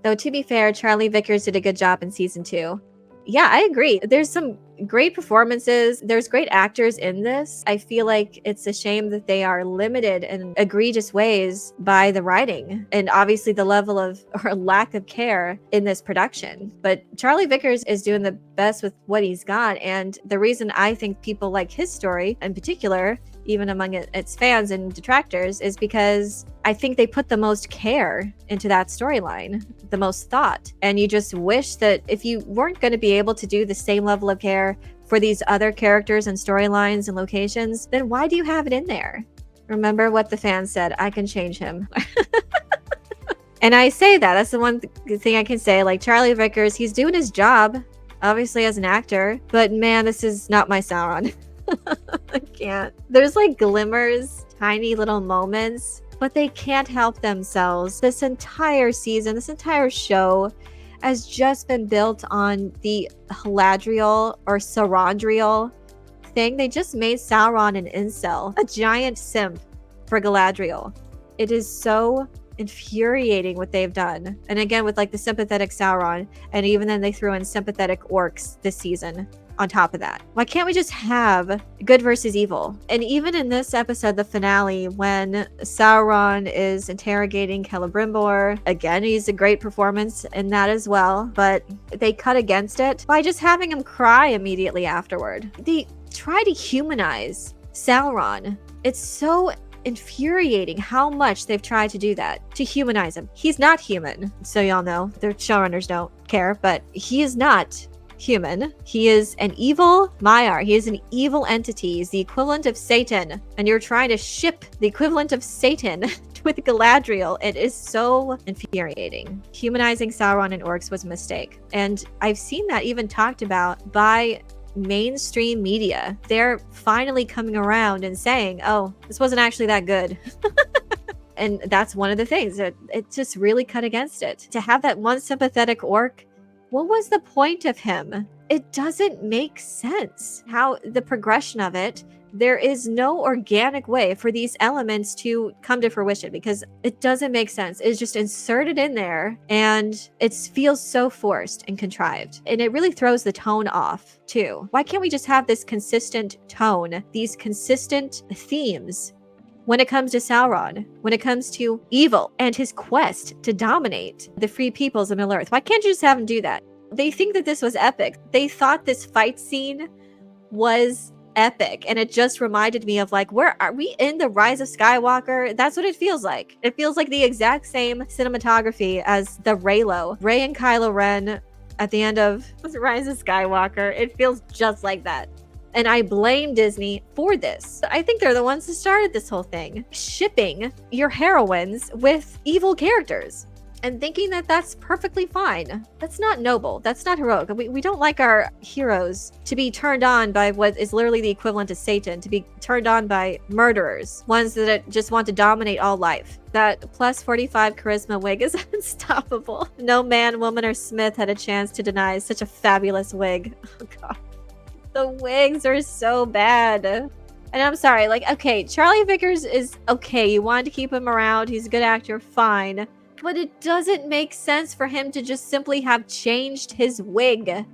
Though to be fair, Charlie Vickers did a good job in season 2. Yeah, I agree. There's some great performances. There's great actors in this. I feel like it's a shame that they are limited in egregious ways by the writing and obviously the level of or lack of care in this production. But Charlie Vickers is doing the best with what he's got. And the reason I think people like his story in particular, even among its fans and detractors, is because I think they put the most care into that storyline, the most thought. And you just wish that if you weren't going to be able to do the same level of care for these other characters and storylines and locations, then why do you have it in there? Remember what the fans said, I can change him. And I say that's the one thing I can say. Like Charlie Vickers, he's doing his job, obviously as an actor, but man, this is not my Sauron. I can't. There's like glimmers, tiny little moments, but they can't help themselves. This entire season, this entire show has just been built on the Haladriel or Sarandriel thing. They just made Sauron an incel, a giant simp for Galadriel. It is so infuriating what they've done. And again, with like the sympathetic Sauron, and even then they threw in sympathetic orcs this season on top of that. Why can't we just have good versus evil? And even in this episode, the finale, when Sauron is interrogating Celebrimbor, again, he's a great performance in that as well, but they cut against it by just having him cry immediately afterward. They try to humanize Sauron. It's so infuriating how much they've tried to do that, to humanize him. He's not human, so y'all know. The showrunners don't care, but he is not human. He is an evil Maiar. He is an evil entity. He's the equivalent of Satan. And you're trying to ship the equivalent of Satan with Galadriel. It is so infuriating. Humanizing Sauron and orcs was a mistake. And I've seen that even talked about by mainstream media. They're finally coming around and saying, oh, this wasn't actually that good. And that's one of the things that it just really cut against it. To have that one sympathetic orc, what was the point of him? It doesn't make sense. How the progression of it, there is no organic way for these elements to come to fruition because it doesn't make sense. It's just inserted in there and it feels so forced and contrived. And it really throws the tone off too. Why can't we just have this consistent tone, these consistent themes when it comes to Sauron, when it comes to evil and his quest to dominate the free peoples of Middle-earth? Why can't you just have him do that? They think that this was epic. They thought this fight scene was epic. And it just reminded me of like, where are we in the Rise of Skywalker? That's what it feels like. It feels like the exact same cinematography as the Reylo. Rey and Kylo Ren at the end of Rise of Skywalker. It feels just like that. And I blame Disney for this. I think they're the ones who started this whole thing. Shipping your heroines with evil characters and thinking that that's perfectly fine. That's not noble. That's not heroic. We don't like our heroes to be turned on by what is literally the equivalent of Satan, to be turned on by murderers, ones that just want to dominate all life. That plus 45 charisma wig is unstoppable. No man, woman, or Smith had a chance to deny such a fabulous wig. Oh, God. The wigs are so bad. And I'm sorry, like, okay, Charlie Vickers is okay. You wanted to keep him around. He's a good actor, fine. But it doesn't make sense for him to just simply have changed his wig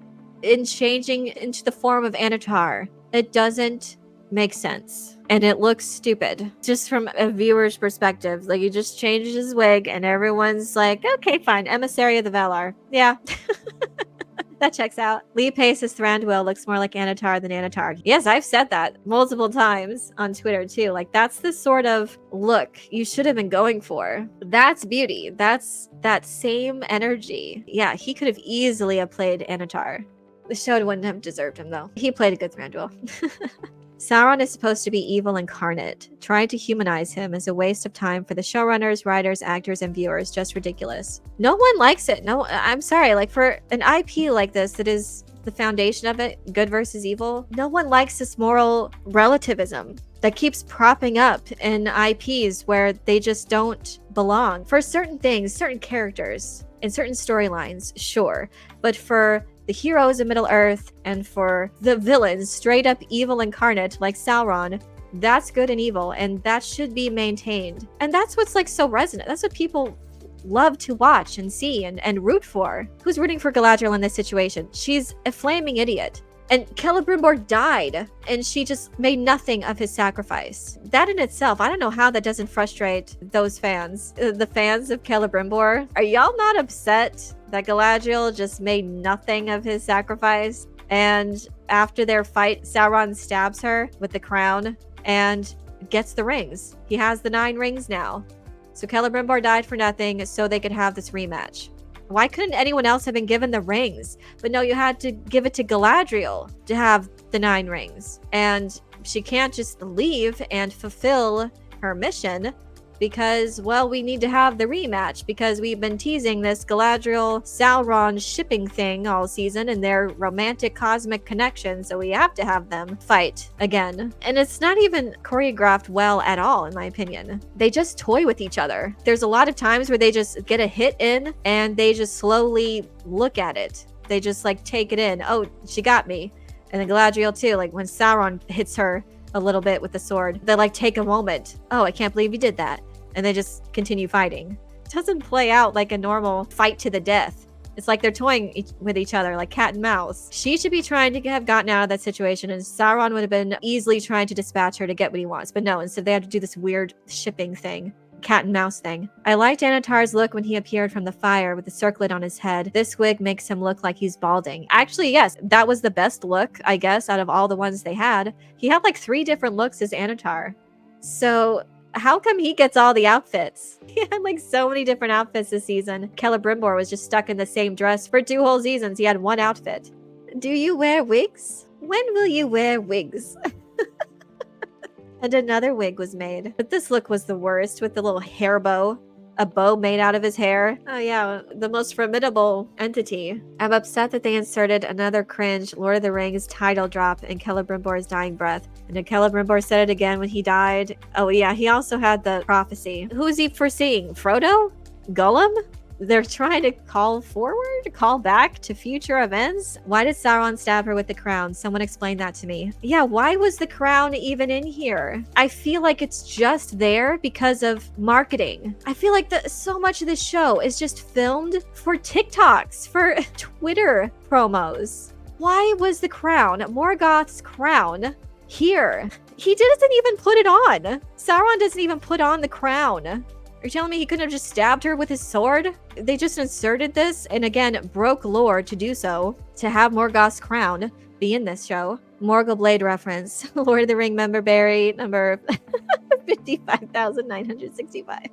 in changing into the form of Antar. It doesn't make sense. And it looks stupid. Just from a viewer's perspective. Like, he just changed his wig and everyone's like, okay, fine. Emissary of the Valar. Yeah. That checks out. Lee Pace's Thranduil looks more like Antar than Antar. Yes, I've said that multiple times on Twitter too. Like, that's the sort of look you should have been going for. That's beauty. That's that same energy. Yeah, he could have easily have played Antar. The show wouldn't have deserved him though. He played a good Thranduil. Sauron is supposed to be evil incarnate. Trying to humanize him is a waste of time for the showrunners, writers, actors, and viewers. Just ridiculous. No one likes it. No, I'm sorry. Like, for an IP like this that is the foundation of it, good versus evil, no one likes this moral relativism that keeps propping up in IPs where they just don't belong. For certain things, certain characters, and certain storylines, sure. But for the heroes of Middle-earth and for the villains, straight up evil incarnate like Sauron, that's good and evil, and that should be maintained. And that's what's like so resonant. That's what people love to watch and see and root for. Who's rooting for Galadriel in this situation? She's a flaming idiot. And Celebrimbor died, and she just made nothing of his sacrifice. That in itself, I don't know how that doesn't frustrate those fans. The fans of Celebrimbor. Are y'all not upset that Galadriel just made nothing of his sacrifice? And after their fight, Sauron stabs her with the crown and gets the rings. He has the 9 rings now. So Celebrimbor died for nothing so they could have this rematch. Why couldn't anyone else have been given the rings? But no, you had to give it to Galadriel to have the 9 rings. And she can't just leave and fulfill her mission because, well, we need to have the rematch because we've been teasing this Galadriel Sauron shipping thing all season and their romantic cosmic connection, so we have to have them fight again. And it's not even choreographed well at all, in my opinion. They just toy with each other. There's a lot of times where they just get a hit in and they just slowly look at it. They just like take it in. Oh, she got me. And then Galadriel too, like when Sauron hits her a little bit with the sword, they like take a moment. Oh, I can't believe you did that. And they just continue fighting. It doesn't play out like a normal fight to the death. It's like they're toying with each other like cat and mouse. She should be trying to have gotten out of that situation, and Sauron would have been easily trying to dispatch her to get what he wants. But no, instead they had to do this weird shipping thing. Cat and mouse thing. I liked Antar's look when he appeared from the fire with the circlet on his head. This wig makes him look like he's balding. Actually, yes, that was the best look, I guess, out of all the ones they had. He had like 3 different looks as Antar. So how come he gets all the outfits? He had like so many different outfits this season. Celebrimbor was just stuck in the same dress for 2 whole seasons. He had 1 outfit. Do you wear wigs? When will you wear wigs? And another wig was made. But this look was the worst with the little hair bow. A bow made out of his hair. Oh yeah, the most formidable entity. I'm upset that they inserted another cringe Lord of the Rings title drop in Celebrimbor's dying breath. And then Celebrimbor said it again when he died. Oh yeah, he also had the prophecy. Who is he foreseeing? Frodo? Gollum? They're trying to call back to future events? Why did Sauron stab her with the crown? Someone explain that to me. Yeah, why was the crown even in here? I feel like it's just there because of marketing. I feel like so much of this show is just filmed for TikToks, for Twitter promos. Why was the crown, Morgoth's crown, here? He doesn't even put it on. Sauron doesn't even put on the crown. Are you telling me he couldn't have just stabbed her with his sword? They just inserted this and again broke lore to do so, to have Morgoth's crown be in this show. Morgul Blade reference. Lord of the Ring member Barry number 55,965.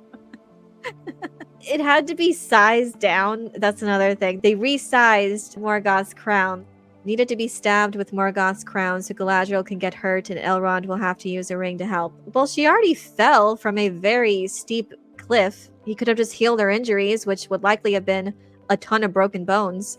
It had to be sized down. That's another thing. They resized Morgoth's crown. Needed to be stabbed with Morgoth's crown so Galadriel can get hurt and Elrond will have to use a ring to help. Well, she already fell from a very steep cliff. He could have just healed her injuries, which would likely have been a ton of broken bones.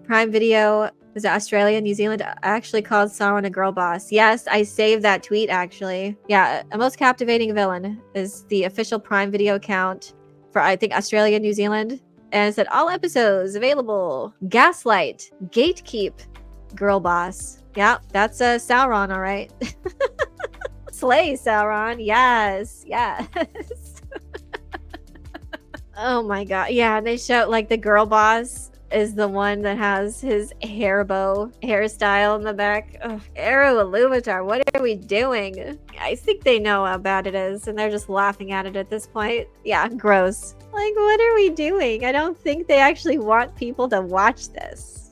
Prime Video, was it Australia, New Zealand, actually called Sauron a girl boss. Yes, I saved that tweet actually. Yeah, a most captivating villain is the official Prime Video account for, I think, Australia, New Zealand. And it said all episodes available. Gaslight, Gatekeep, girl boss. Yeah, that's Sauron, all right. Slay, Sauron. Yes. Oh my god. Yeah, and they show like the girl boss is the one that has his hair bow hairstyle in the back. Ugh. Eru Ilúvatar, what are we doing? I think they know how bad it is and they're just laughing at it at this point. Yeah, gross. Like, what are we doing? I don't think they actually want people to watch this.